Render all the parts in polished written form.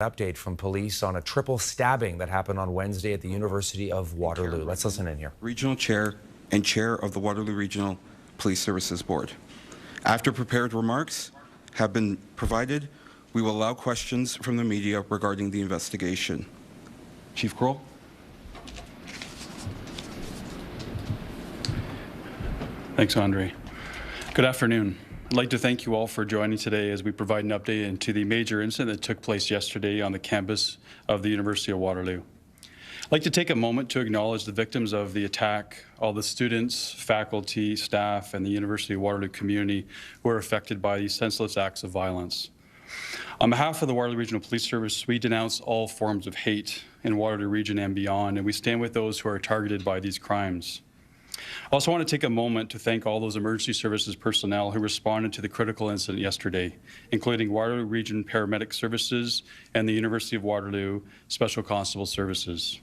Update from police on a triple stabbing that happened on Wednesday at the University of Waterloo. Let's listen in here. Regional Chair and Chair of the Waterloo Regional Police Services Board. After prepared remarks have been provided, we will allow questions from the media regarding the investigation. Chief Kroll. Thanks, Andre. Good afternoon. I'd like to thank you all for joining today as we provide an update into the major incident that took place yesterday on the campus of the University of Waterloo. I'd like to take a moment to acknowledge the victims of the attack, all the students, faculty, staff, and the University of Waterloo community who were affected by these senseless acts of violence. On behalf of the Waterloo Regional Police Service, we denounce all forms of hate in Waterloo Region and beyond, and we stand with those who are targeted by these crimes. I also want to take a moment to thank all those emergency services personnel who responded to the critical incident yesterday, including Waterloo Region Paramedic Services and the University of Waterloo Special Constable Services.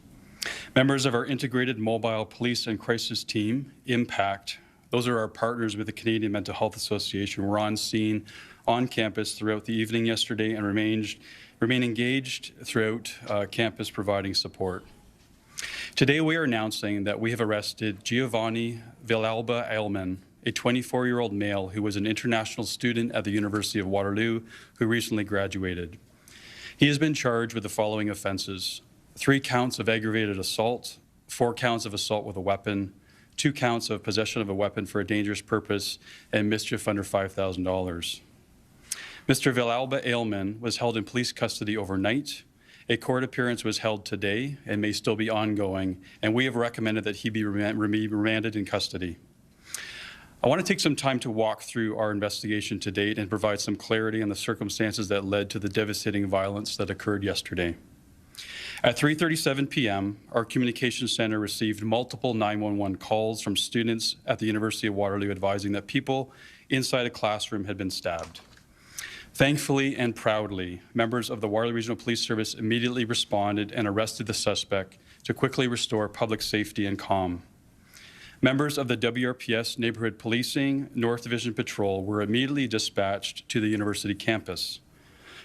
Members of our Integrated Mobile Police and Crisis Team, IMPACT, those are our partners with the Canadian Mental Health Association, were on scene on campus throughout the evening yesterday and remain engaged throughout campus providing support. Today we are announcing that we have arrested Giovanni Villalba Ailman, a 24-year-old male who was an international student at the University of Waterloo who recently graduated. He has been charged with the following offenses: 3 counts of aggravated assault, 4 counts of assault with a weapon, 2 counts of possession of a weapon for a dangerous purpose, and mischief under $5,000. Mr. Villalba Ailman was held in police custody overnight. A court appearance was held today and may still be ongoing, and we have recommended that he be remanded in custody. I want to take some time to walk through our investigation to date and provide some clarity on the circumstances that led to the devastating violence that occurred yesterday. At 3:37 p.m., our communications center received multiple 911 calls from students at the University of Waterloo advising that people inside a classroom had been stabbed. Thankfully and proudly, members of the Waterloo Regional Police Service immediately responded and arrested the suspect to quickly restore public safety and calm. Members of the WRPS Neighborhood Policing North Division Patrol were immediately dispatched to the university campus.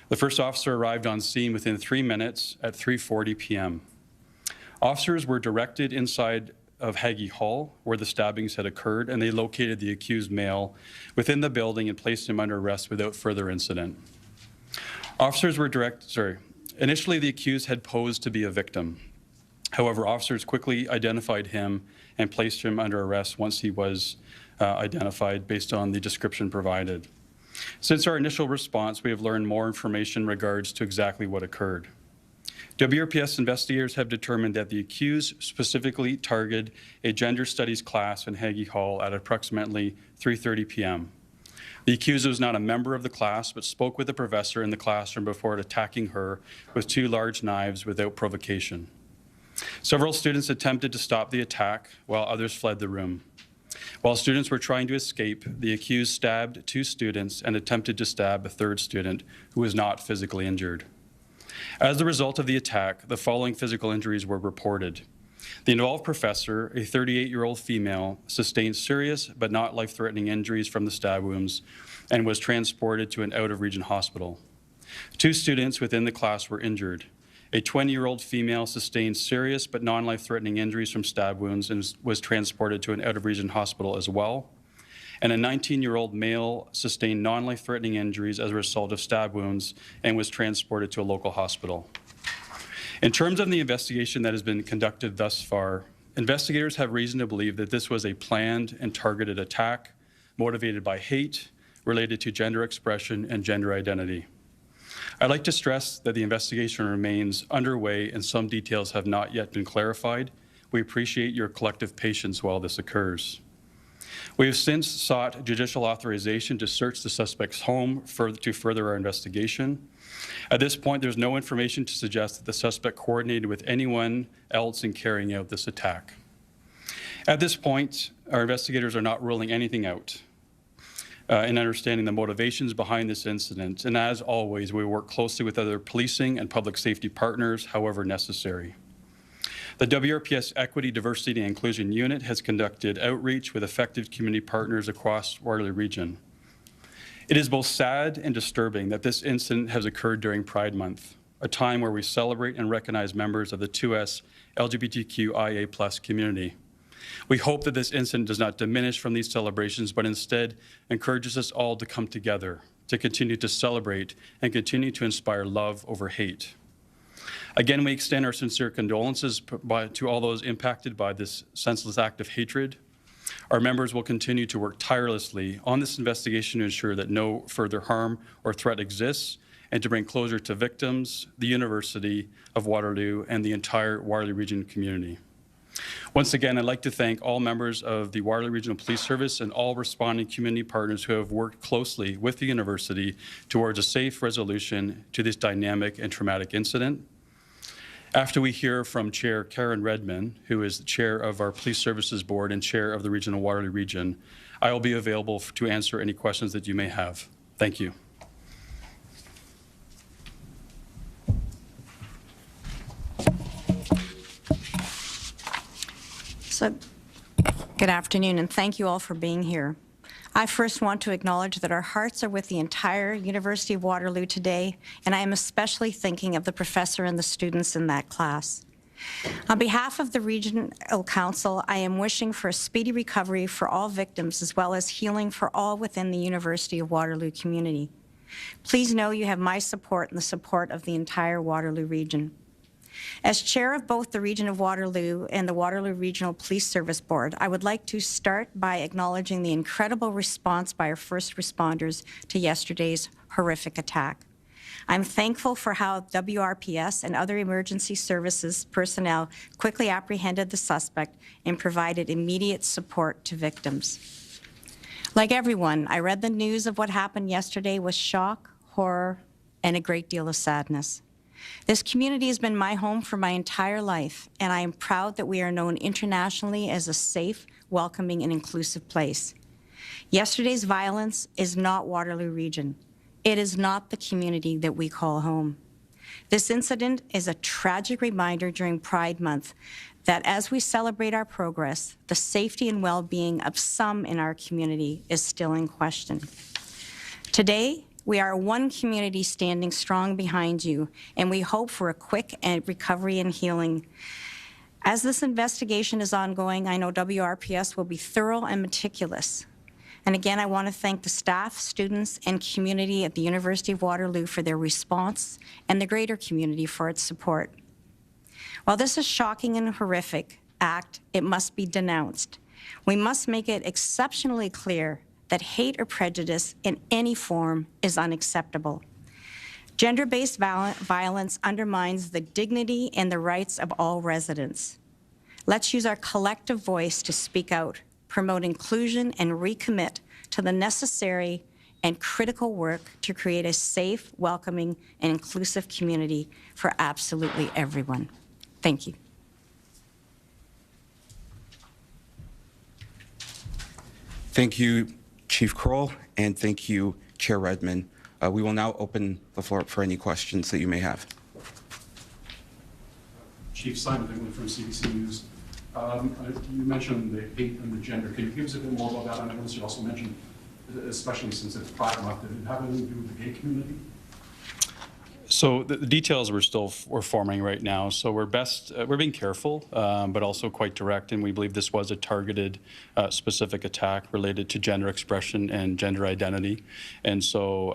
The first officer arrived on scene within 3 minutes at 3:40 p.m. Officers were directed inside of Haggie Hall, where the stabbings had occurred, and they located the accused male within the building and placed him under arrest without further incident. Initially the accused had posed to be a victim. However, officers quickly identified him and placed him under arrest once he was identified based on the description provided. Since our initial response, we have learned more information in regards to exactly what occurred. WRPS investigators have determined that the accused specifically targeted a gender studies class in Haggie Hall at approximately 3:30 p.m. The accused was not a member of the class, but spoke with the professor in the classroom before attacking her with 2 large knives without provocation. Several students attempted to stop the attack, while others fled the room. While students were trying to escape, the accused stabbed 2 students and attempted to stab a 3rd student who was not physically injured. As a result of the attack, the following physical injuries were reported. The involved professor, a 38-year-old female, sustained serious but not life-threatening injuries from the stab wounds and was transported to an out-of-region hospital. 2 students within the class were injured. A 20-year-old female sustained serious but non-life-threatening injuries from stab wounds and was transported to an out-of-region hospital as well. And a 19-year-old male sustained non-life-threatening injuries as a result of stab wounds and was transported to a local hospital. In terms of the investigation that has been conducted thus far, investigators have reason to believe that this was a planned and targeted attack motivated by hate related to gender expression and gender identity. I'd like to stress that the investigation remains underway and some details have not yet been clarified. We appreciate your collective patience while this occurs. We have since sought judicial authorization to search the suspect's home to further our investigation. At this point, there's no information to suggest that the suspect coordinated with anyone else in carrying out this attack. At this point, our investigators are not ruling anything out in understanding the motivations behind this incident. And as always, we work closely with other policing and public safety partners, however necessary. The WRPS Equity, Diversity and Inclusion Unit has conducted outreach with effective community partners across Waterloo Region. It is both sad and disturbing that this incident has occurred during Pride Month. a time where we celebrate and recognize members of the 2S LGBTQIA+ community. We hope that this incident does not diminish from these celebrations, but instead encourages us all to come together, to continue to celebrate and continue to inspire love over hate. Again, we extend our sincere condolences to all those impacted by this senseless act of hatred. Our members will continue to work tirelessly on this investigation to ensure that no further harm or threat exists and to bring closure to victims, the University of Waterloo, and the entire Waterloo Region community. Once again, I'd like to thank all members of the Waterloo Regional Police Service and all responding community partners who have worked closely with the university towards a safe resolution to this dynamic and traumatic incident. After we hear from Chair Karen Redmond, who is the chair of our Police Services Board and chair of the Regional Waterloo Region, I will be available to answer any questions that you may have. Thank you. So, good afternoon, and thank you all for being here. I first want to acknowledge that our hearts are with the entire University of Waterloo today, and I am especially thinking of the professor and the students in that class. On behalf of the Regional Council, I am wishing for a speedy recovery for all victims, as well as healing for all within the University of Waterloo community. Please know you have my support and the support of the entire Waterloo region. As chair of both the Region of Waterloo and the Waterloo Regional Police Service Board, I would like to start by acknowledging the incredible response by our first responders to yesterday's horrific attack. I'm thankful for how WRPS and other emergency services personnel quickly apprehended the suspect and provided immediate support to victims. Like everyone, I read the news of what happened yesterday with shock, horror, and a great deal of sadness. This community has been my home for my entire life, and I am proud that we are known internationally as a safe, welcoming, and inclusive place. Yesterday's violence is not Waterloo Region. It is not the community that we call home. This incident is a tragic reminder during Pride Month that as we celebrate our progress, the safety and well-being of some in our community is still in question. Today, we are one community standing strong behind you, and we hope for a quick recovery and healing. As this investigation is ongoing, I know WRPS will be thorough and meticulous. And again, I want to thank the staff, students, and community at the University of Waterloo for their response and the greater community for its support. While this is a shocking and horrific act, it must be denounced. We must make it exceptionally clear that hate or prejudice in any form is unacceptable. Gender-based violence undermines the dignity and the rights of all residents. Let's use our collective voice to speak out, promote inclusion, and recommit to the necessary and critical work to create a safe, welcoming, and inclusive community for absolutely everyone. Thank you. Thank you, Chief Kroll, and thank you, Chair Redmond. We will now open the floor up for any questions that you may have. Chief Simon Bingley from CBC News. You mentioned the hate and the gender. Can you give us a bit more about that? I noticed you also mentioned, especially since it's Pride Month, did it have anything to do with the gay community? So the details we're forming right now. So we're being careful, but also quite direct, and we believe this was a targeted, specific attack related to gender expression and gender identity. And so,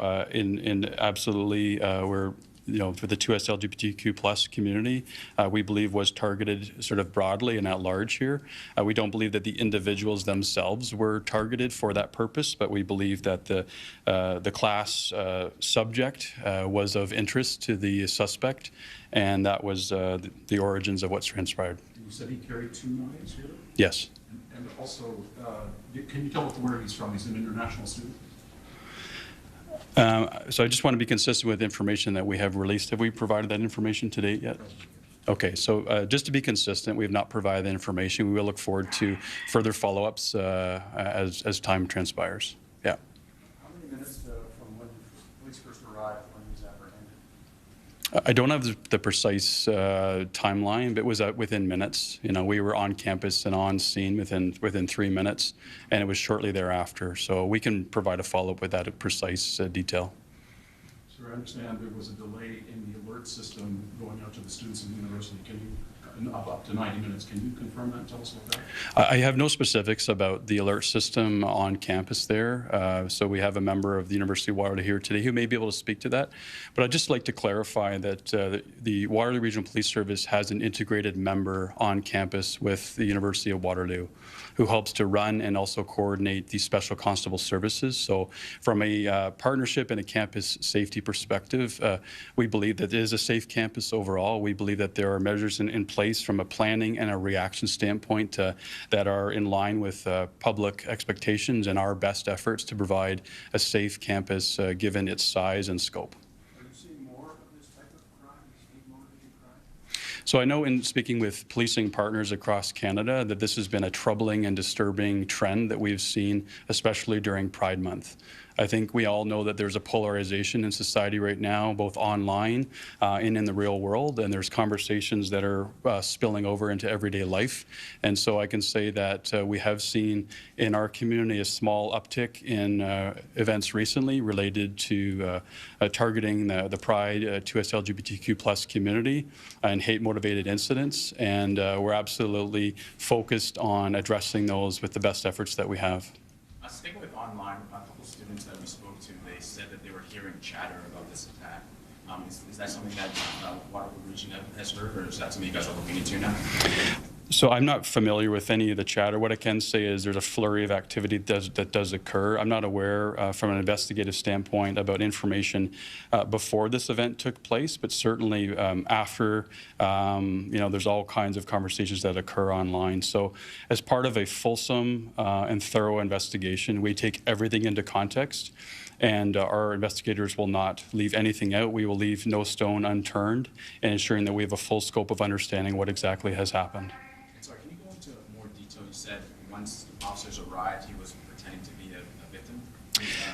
absolutely, we're. For the 2S LGBTQ+ community, we believe was targeted sort of broadly and at large here. We don't believe that the individuals themselves were targeted for that purpose, but we believe that the class subject was of interest to the suspect, and that was the origins of what's transpired. You said he carried 2 knives here? Yes. And also, can you tell us where he's from? He's an international student? So I just want to be consistent with information that we have released. Have we provided that information to date yet? Okay, so just to be consistent, we have not provided the information. We will look forward to further follow-ups as time transpires. Yeah. How many minutes from when police first arrived when he was apprehended? I don't have the precise timeline, but it was within minutes. We were on campus and on scene within 3 minutes, and it was shortly thereafter. So we can provide a follow-up with that precise detail. So Sir, I understand there was a delay in the alert system going out to the students in the university. Can you, up to 90 minutes, can you confirm that and tell us about that? I have no specifics about the alert system on campus there. So we have a member of the University of Waterloo here today who may be able to speak to that. But I'd just like to clarify that the Waterloo Regional Police Service has an integrated member on campus with the University of Waterloo who helps to run and also coordinate the special constable services. So from a partnership and a campus safety perspective, we believe that it is a safe campus overall. We believe that there are measures in place from a planning and a reaction standpoint that are in line with public expectations and our best efforts to provide a safe campus given its size and scope. Are you seeing more of this type of crime, state-motivated crime? So I know in speaking with policing partners across Canada that this has been a troubling and disturbing trend that we've seen, especially during Pride Month. I think we all know that there's a polarization in society right now, both online and in the real world, and there's conversations that are spilling over into everyday life. And so I can say that we have seen in our community a small uptick in events recently related to targeting the Pride 2S LGBTQ+ community and hate-motivated incidents. And we're absolutely focused on addressing those with the best efforts that we have. Sticking with online, a couple students that we spoke to, they said that they were hearing chatter about this attack. Is that something that Waterloo Region has heard, or is that something you guys are looking into now? So I'm not familiar with any of the chatter. What I can say is there's a flurry of activity that does occur. I'm not aware from an investigative standpoint about information before this event took place, but certainly after, there's all kinds of conversations that occur online. So as part of a fulsome and thorough investigation, we take everything into context. And our investigators will not leave anything out. We will leave no stone unturned in ensuring that we have a full scope of understanding what exactly has happened. Sorry, can you go into more detail? You said once officers arrived, he was pretending to be a victim?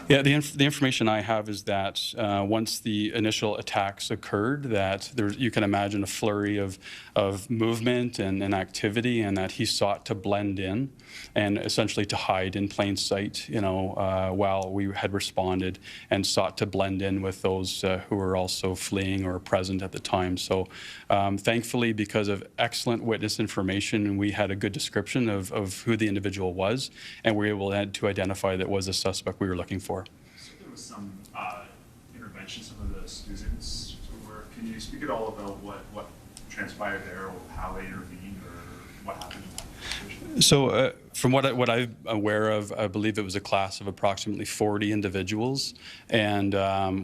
Yeah, the information I have is that once the initial attacks occurred, that you can imagine a flurry of movement and activity, and that he sought to blend in and essentially to hide in plain sight, while we had responded, and sought to blend in with those who were also fleeing or present at the time. So thankfully, because of excellent witness information, we had a good description of who the individual was, and we were able to identify that was a suspect we were looking for. So there was some intervention, some of the students who were, can you speak at all about what transpired there, or how they intervened, or what happened in that situation? So from what I'm aware of, I believe it was a class of approximately 40 individuals. And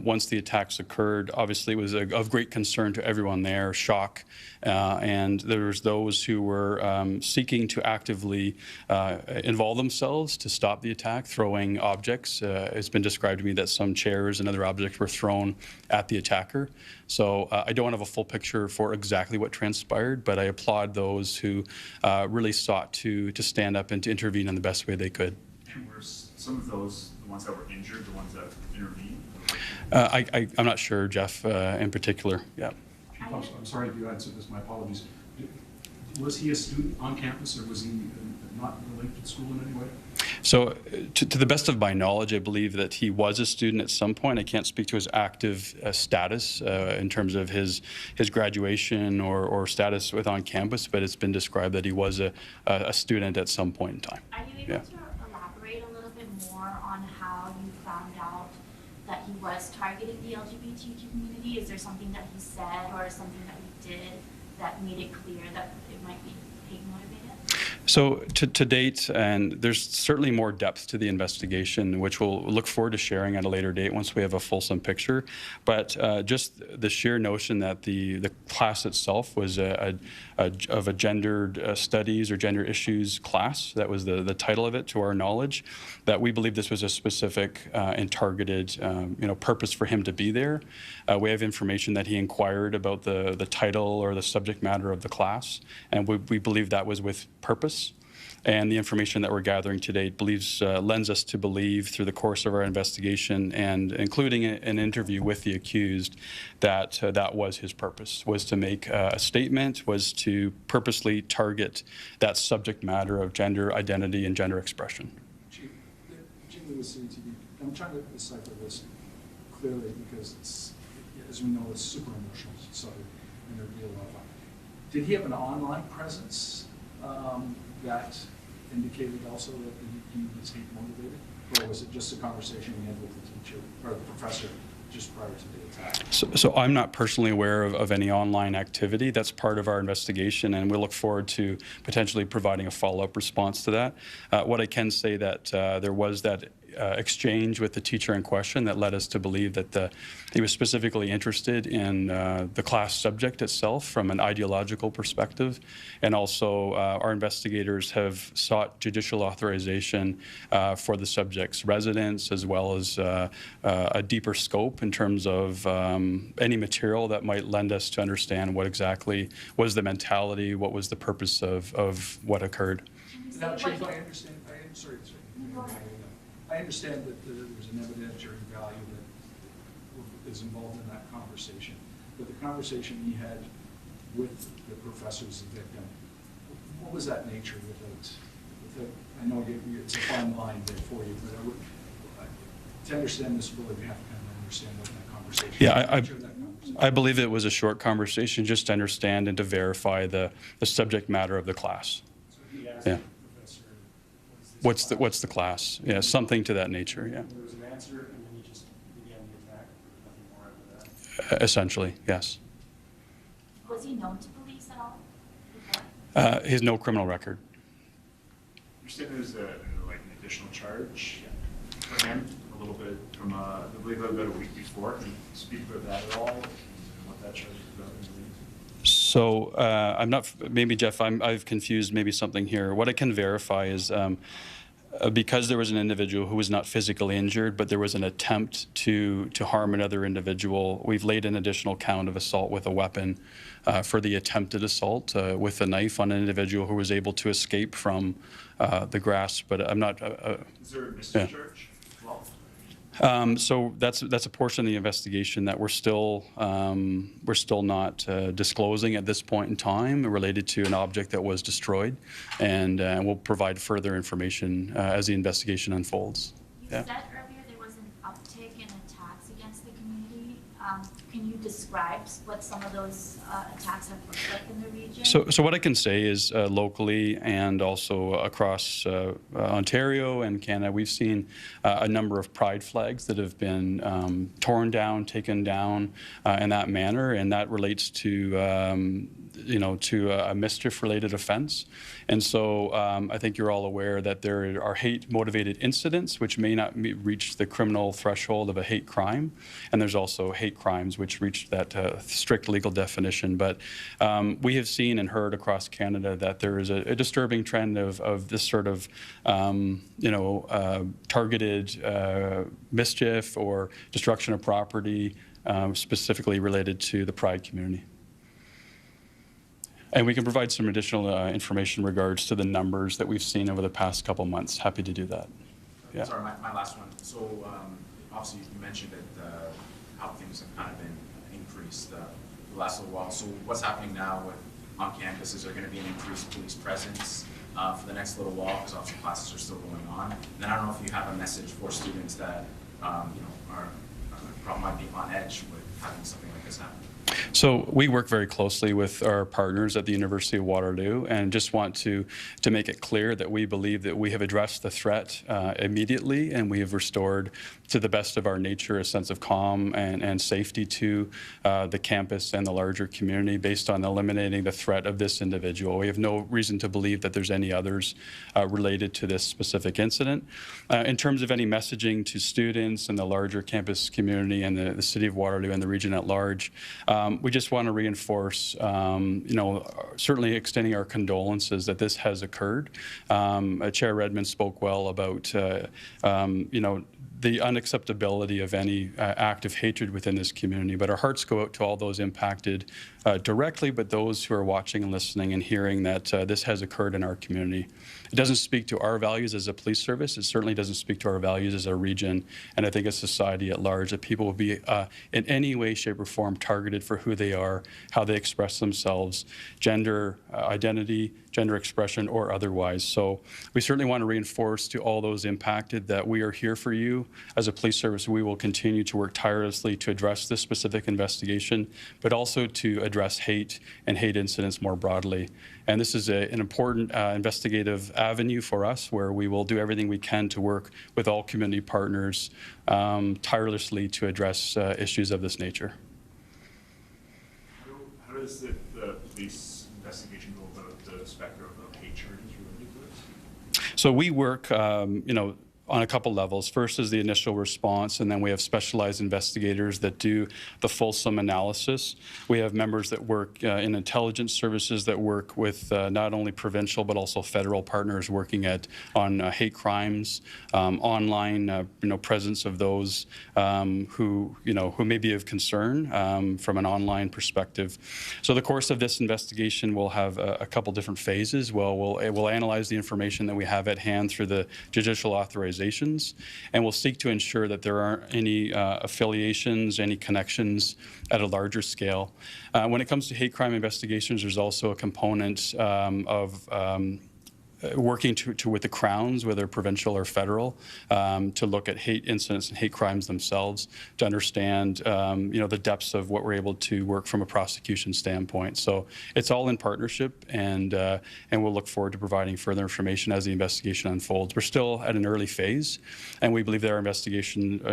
once the attacks occurred, obviously it was of great concern to everyone there, shock. And there was those who were seeking to actively involve themselves to stop the attack, throwing objects. It's been described to me that some chairs and other objects were thrown at the attacker. So I don't have a full picture for exactly what transpired, but I applaud those who really sought to stand up and to intervene in the best way they could. And were some of those the ones that were injured, the ones that intervened? I'm not sure, Jeff, in particular. Yeah. Chief Officer, I'm sorry if you answered this, my apologies. Was he a student on campus, or was he not related to school in any way? So to the best of my knowledge, I believe that he was a student at some point. I can't speak to his active status in terms of his graduation or status on campus, but it's been described that he was a student at some point in time. Are you able to elaborate a little bit more on how you found out that he was targeting the LGBT community? Is there something that he said or something that he did that made it clear that it might be hate motivated? So to date, and there's certainly more depth to the investigation, which we'll look forward to sharing at a later date once we have a fulsome picture. But just the sheer notion that the class itself was of a gendered studies or gender issues class, that was the title of it to our knowledge, that we believe this was a specific and targeted purpose for him to be there. We have information that he inquired about the title or the subject matter of the class, and we believe that was with purpose. And the information that we're gathering today lends us to believe through the course of our investigation, and including an interview with the accused, that that was his purpose, was to make a statement, was to purposely target that subject matter of gender identity and gender expression. Chief, Jim Lewis, CTV. I'm trying to decipher this clearly because as we know, is super emotional, so, and there'd be a lot of fun. Did he have an online presence that indicated also that he was hate motivated? Or was it just a conversation he had with the teacher or the professor just prior to the attack? So I'm not personally aware of any online activity. That's part of our investigation, and we look forward to potentially providing a follow-up response to that. What I can say that there was that exchange with the teacher in question that led us to believe that he was specifically interested in the class subject itself from an ideological perspective. And also our investigators have sought judicial authorization for the subject's residence, as well as a deeper scope in terms of any material that might lend us to understand what exactly was the mentality, what was the purpose of what occurred. Now, Chief, I understand, I understand that there's an evidentiary value that is involved in that conversation, but the conversation he had with the professors, the victim, what was that nature without I know it's a fine line there for you, but to understand this fully, we have to kind of understand what that conversation Yeah, I believe it was a short conversation just to understand and to verify the subject matter of the class. So he asked Yeah. the professor, What's the class? Yeah, something to that nature, yeah. There was an answer, and then he just began the attack, nothing more after that? Essentially, yes. Was he known to police at all before? He has no criminal record. You said there's like an additional charge for him, a little bit from, I believe about a week before. Can you speak about that at all, and what that charge is about? So I'm not, maybe Jeff, I've confused maybe something here. What I can verify is because there was an individual who was not physically injured, but there was an attempt to harm another individual, we've laid an additional count of assault with a weapon for the attempted assault with a knife on an individual who was able to escape from the grasp, but I'm not. Is there a missing charge? Well, So that's a portion of the investigation that we're still not disclosing at this point in time, related to an object that was destroyed, and we'll provide further information as the investigation unfolds. You Yeah. said earlier there was an uptick in attacks against the community. Can you describe what some of those attacks have looked like in the region? So what I can say is locally and also across Ontario and Canada, we've seen a number of pride flags that have been torn down, taken down in that manner, and that relates to to a mischief-related offense. And so I think you're all aware that there are hate-motivated incidents which may not reach the criminal threshold of a hate crime, and there's also hate crimes which reach that strict legal definition. But we have seen and heard across Canada that there is a disturbing trend of this sort of targeted mischief or destruction of property, specifically related to the Pride community. And we can provide some additional information in regards to the numbers that we've seen over the past couple months. Happy to do that. Yeah. Sorry, my last one. So obviously you mentioned that how things have kind of been increased the last little while. So what's happening now on campus? Is there going to be an increased police presence for the next little while? Because obviously classes are still going on. And then I don't know if you have a message for students that probably might be on edge with having something like this happen. So we work very closely with our partners at the University of Waterloo, and just want to make it clear that we believe that we have addressed the threat immediately, and we have restored, to the best of our nature, a sense of calm and safety to the campus and the larger community based on eliminating the threat of this individual. We have no reason to believe that there's any others related to this specific incident. In terms of any messaging to students and the larger campus community and the City of Waterloo and the region at large, we just want to reinforce, certainly extending our condolences that this has occurred. Chair Redmond spoke well about, the unacceptability of any act of hatred within this community. But our hearts go out to all those impacted directly, but those who are watching and listening and hearing that this has occurred in our community. It doesn't speak to our values as a police service. It certainly doesn't speak to our values as a region, and I think as society at large, that people will be in any way, shape, or form targeted for who they are, how they express themselves, gender identity, gender expression, or otherwise. So we certainly want to reinforce to all those impacted that we are here for you. as a police service, we will continue to work tirelessly to address this specific investigation, but also to address hate and hate incidents more broadly. And this is an important investigative avenue for us, where we will do everything we can to work with all community partners tirelessly to address issues of this nature. How does the police investigation go about the specter of hate charges related to this? So we work, on a couple levels. First is the initial response, and then we have specialized investigators that do the fulsome analysis. We have members that work in intelligence services that work with not only provincial but also federal partners working on hate crimes, online presence of those who may be of concern from an online perspective. So the course of this investigation will have a couple different phases. We'll analyze the information that we have at hand through the judicial authorizations, and we'll seek to ensure that there aren't any affiliations, any connections at a larger scale. When it comes to hate crime investigations, there's also a component of working with the Crowns, whether provincial or federal, to look at hate incidents and hate crimes themselves, to understand the depths of what we're able to work from a prosecution standpoint. So it's all in partnership, and we'll look forward to providing further information as the investigation unfolds. We're still at an early phase, and we believe that our investigation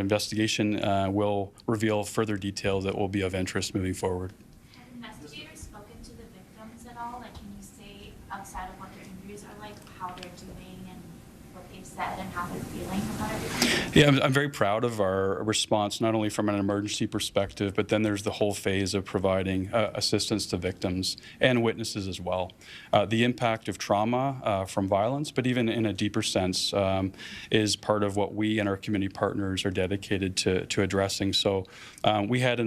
will reveal further details that will be of interest moving forward. Have investigators spoken to the victims at all? Like, can you say, outside of what their injuries are like, how they're doing and what they've said and how they're feeling about everything? Yeah, I'm very proud of our response, not only from an emergency perspective, but then there's the whole phase of providing assistance to victims and witnesses as well. The impact of trauma from violence, but even in a deeper sense, is part of what we and our community partners are dedicated to addressing. So we had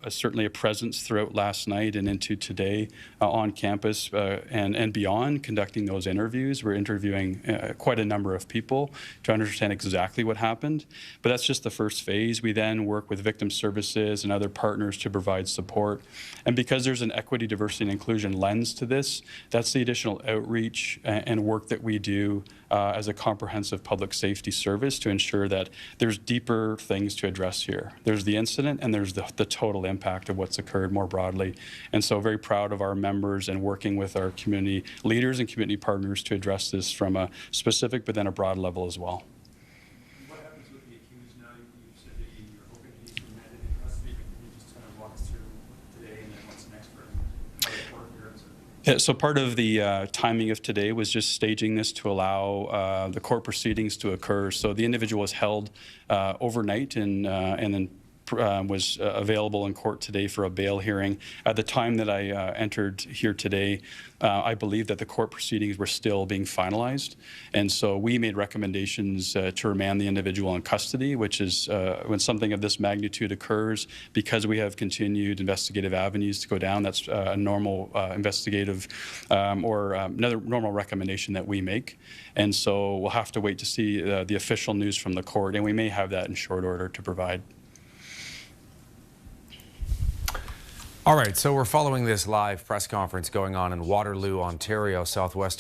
certainly a presence throughout last night and into today on campus and beyond, conducting those interviews. We're interviewing quite a number of people to understand exactly what happened. But that's just the first phase. We then work with victim services and other partners to provide support. And because there's an equity, diversity, and inclusion lens to this, that's the additional outreach and work that we do as a comprehensive public safety service to ensure that there's deeper things to address here. There's the incident, and there's the total impact of what's occurred more broadly. And so very proud of our members and working with our community leaders and community partners to address this from a specific but then a broad level as well. What happens with the accused now? You said that you're hoping he's remanded in custody. Can you just kind of walk us through today and then what's next for him? Yeah, so part of the timing of today was just staging this to allow the court proceedings to occur. So the individual was held overnight and then was available in court today for a bail hearing. At the time that I entered here today, I believe that the court proceedings were still being finalized. And so we made recommendations to remand the individual in custody, which is when something of this magnitude occurs, because we have continued investigative avenues to go down, that's a normal investigative or another normal recommendation that we make. And so we'll have to wait to see the official news from the court, and we may have that in short order to provide. All right, so we're following this live press conference going on in Waterloo, Ontario, southwest